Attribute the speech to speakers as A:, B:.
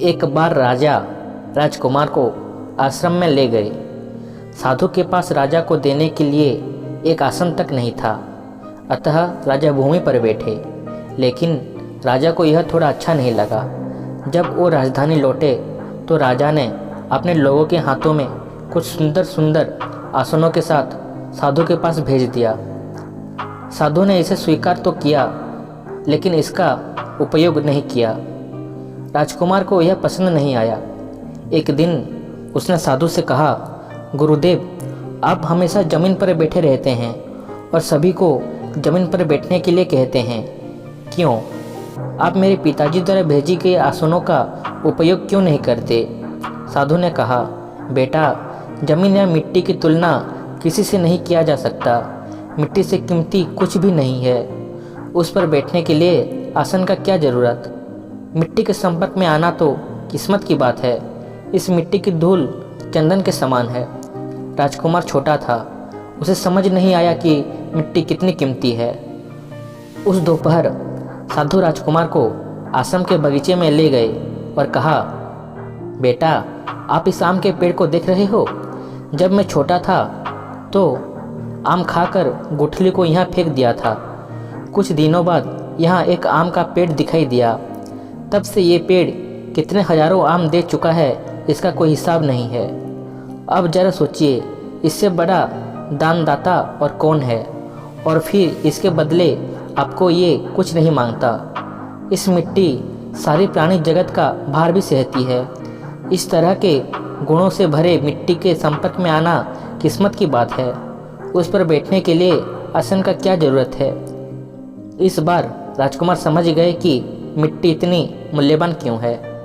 A: एक बार राजा राजकुमार को आश्रम में ले गए। साधु के पास राजा को देने के लिए एक आसन तक नहीं था, अतः राजा भूमि पर बैठे। लेकिन राजा को यह थोड़ा अच्छा नहीं लगा। जब वो राजधानी लौटे तो राजा ने अपने लोगों के हाथों में कुछ सुंदर सुंदर आसनों के साथ साधु के पास भेज दिया। साधु ने इसे स्वीकार तो किया, लेकिन इसका उपयोग नहीं किया। राजकुमार को यह पसंद नहीं आया। एक दिन उसने साधु से कहा, गुरुदेव, आप हमेशा ज़मीन पर बैठे रहते हैं और सभी को ज़मीन पर बैठने के लिए कहते हैं। क्यों? आप मेरे पिताजी द्वारा भेजी गई आसनों का उपयोग क्यों नहीं करते? साधु ने कहा, बेटा, ज़मीन या मिट्टी की तुलना किसी से नहीं किया जा सकता। मिट्टी से कीमती कुछ भी नहीं है। उस पर बैठने के लिए आसन का क्या ज़रूरत? मिट्टी के संपर्क में आना तो किस्मत की बात है। इस मिट्टी की धूल चंदन के समान है। राजकुमार छोटा था, उसे समझ नहीं आया कि मिट्टी कितनी कीमती है। उस दोपहर साधु राजकुमार को आश्रम के बगीचे में ले गए और कहा, बेटा, आप इस आम के पेड़ को देख रहे हो? जब मैं छोटा था तो आम खाकर गुठली को यहाँ फेंक दिया था। कुछ दिनों बाद यहाँ एक आम का पेड़ दिखाई दिया। तब से ये पेड़ कितने हजारों आम दे चुका है, इसका कोई हिसाब नहीं है। अब जरा सोचिए, इससे बड़ा दानदाता और कौन है? और फिर इसके बदले आपको ये कुछ नहीं मांगता। इस मिट्टी सारी प्राणी जगत का भार भी सहती है। इस तरह के गुणों से भरे मिट्टी के संपर्क में आना किस्मत की बात है। उस पर बैठने के लिए आसन का क्या ज़रूरत है? इस बार राजकुमार समझ गए कि मिट्टी इतनी मूल्यवान क्यों है।